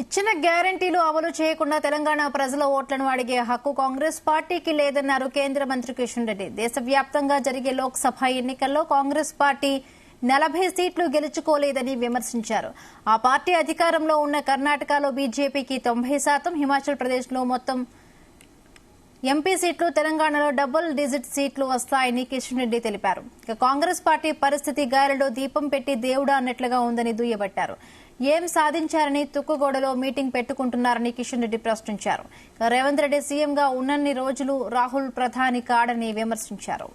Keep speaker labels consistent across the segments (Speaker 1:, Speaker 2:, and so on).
Speaker 1: ఇచ్చిన గ్యారంటీలు అమలు చేయకుండా తెలంగాణ ప్రజల ఓట్లను అడిగే హక్కు కాంగ్రెస్ పార్టీకి లేదన్నారు కేంద్ర మంత్రి కిషన్ రెడ్డి. దేశవ్యాప్తంగా జరిగే లోక్సభ ఎన్నికల్లో కాంగ్రెస్ పార్టీ 40 సీట్లు గెలుచుకోలేదని విమర్శించారు. ఆ పార్టీ అధికారంలో ఉన్న కర్ణాటకలో బీజేపీకి 90%, హిమాచల్ ప్రదేశ్లో మొత్తం ఎంపీ సీట్లు, తెలంగాణలో డబుల్ డిజిట్ సీట్లు వస్తాయని కిషన్ రెడ్డి తెలిపారు. కాంగ్రెస్ పార్టీ పరిస్థితి గాలిలో దీపం పెట్టి దేవుడా అన్నట్లుగా ఉందని దుయ్యబట్టారు. ఏం సాధించారని తుక్కుగూడలో మీటింగ్ పెట్టుకుంటున్నారని కిషన్ రెడ్డి ప్రశ్నించారు. రేవంత్ రెడ్డి సీఎంగా ఉన్నన్ని రోజులు రాహుల్ ప్రధాని కాడని విమర్శించారు.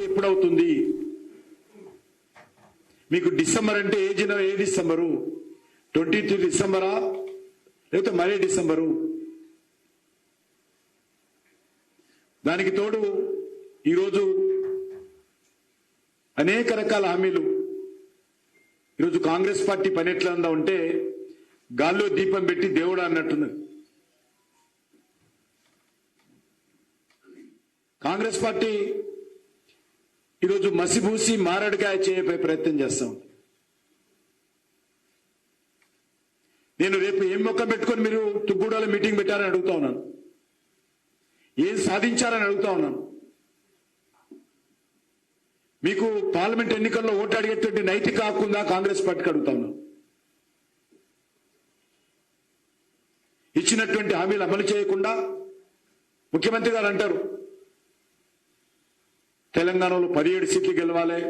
Speaker 2: ఎప్పుడవుతుంది మీకు డిసెంబర్ అంటే ఏ డిసెంబరు? 23 డిసెంబరా లేకపోతే మరే డిసెంబరు? దానికి తోడు ఈరోజు అనేక రకాల హామీలు. ఈరోజు కాంగ్రెస్ పార్టీ పని ఎట్లా ఉందా ఉంటే గాల్లో దీపం పెట్టి దేవుడా అన్నట్టున్నది. కాంగ్రెస్ పార్టీ ఈరోజు మసిబూసి మారడికాయ చేయపై ప్రయత్నం చేస్తాం. నేను రేపు ఏం మొక్కం పెట్టుకొని మీరు తుగ్గూడలో మీటింగ్ పెట్టారని అడుగుతా ఉన్నాను. ఏం సాధించారని అడుగుతా ఉన్నాను. మీకు పార్లమెంట్ ఎన్నికల్లో ఓటు అడిగేటువంటి నైతిక హక్కు ఉందా కాంగ్రెస్ పార్టీకి అడుగుతా ఉన్నాను. ఇచ్చినటువంటి హామీలు అమలు చేయకుండా ముఖ్యమంత్రి గారు అంటారు తెలంగాణలో 17 సీట్లు గెలవాలి,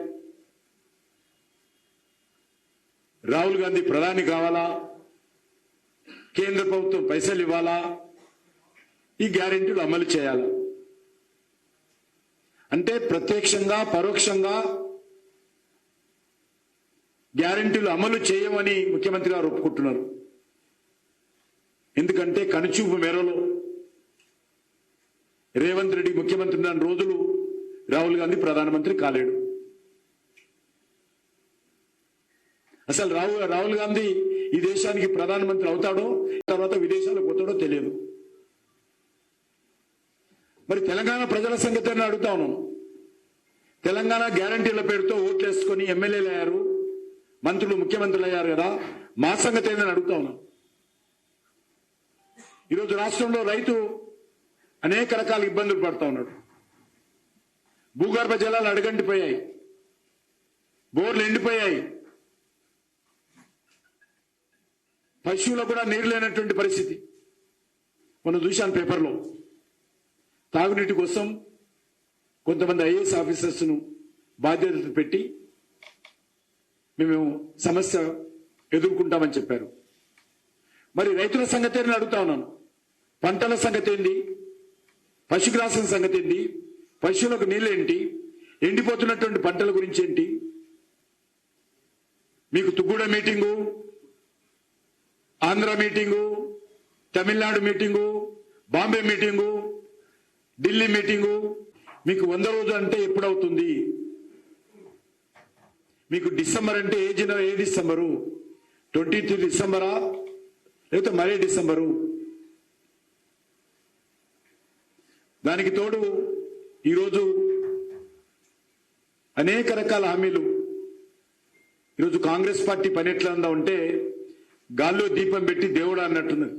Speaker 2: రాహుల్ గాంధీ ప్రధాని కావాలా, కేంద్ర ప్రభుత్వం పైసలు ఇవ్వాలా, ఈ గ్యారెంటీలు అమలు చేయాలా అంటే ప్రత్యక్షంగా పరోక్షంగా గ్యారెంటీలు అమలు చేయమని ముఖ్యమంత్రి గారు ఒప్పుకుంటున్నారు. ఎందుకంటే కనుచూపు మేరలో రేవంత్ రెడ్డి ముఖ్యమంత్రి ఉన్న రోజులు రాహుల్ గాంధీ ప్రధానమంత్రి కాలేడు. అసలు రాహుల్ గాంధీ ఈ దేశానికి ప్రధానమంత్రి అవుతాడో తర్వాత విదేశాలకు పోతాడో తెలియదు. మరి తెలంగాణ ప్రజల సంగతిని అడుగుతా ఉన్నాం. తెలంగాణ గ్యారంటీల పేరుతో ఓట్లేసుకొని ఎమ్మెల్యేలు అయ్యారు, మంత్రులు ముఖ్యమంత్రులు అయ్యారు కదా, మా సంగతి ఏందని అడుగుతా ఉన్నాం. ఈరోజు రాష్ట్రంలో రైతు అనేక రకాల ఇబ్బందులు పడుతూ ఉన్నాడు. భూగర్భ జలాలు అడగంటిపోయాయి, బోర్లు ఎండిపోయాయి, పశువులకు కూడా నీరు లేనటువంటి పరిస్థితి. మనం చూశాను పేపర్లో. తాగునీటి కోసం కొంతమంది ఐఏఎస్ ఆఫీసర్స్ ను బాధ్యతలు పెట్టి మేము సమస్య ఎదుర్కొంటామని చెప్పారు. మరి రైతుల సంగతి ఏంటి అడుగుతా ఉన్నాను. పంటల సంగతి ఏంటి? పశుగ్రాసం సంగతి ఏంటి? పశువులకు నీళ్ళేంటి? ఎండిపోతున్నటువంటి పంటల గురించి ఏంటి? మీకు Tukkuguda meeting, Andhra meeting, Tamil Nadu meeting, Bombay meeting, Delhi meeting. మీకు 100 రోజులు అంటే ఎప్పుడవుతుంది? మీకు డిసెంబర్ అంటే ఏ డిసెంబరు? 23 డిసెంబరా లేకపోతే మరే డిసెంబరు? దానికి తోడు ఈరోజు అనేక రకాల హామీలు. ఈరోజు కాంగ్రెస్ పార్టీ పని ఎట్లా ఉందా ఉంటే గాల్లో దీపం పెట్టి దేవుడా అన్నట్టున్నది.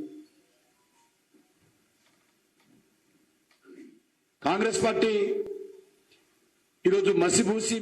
Speaker 2: కాంగ్రెస్ పార్టీ ఈరోజు మసిబూసి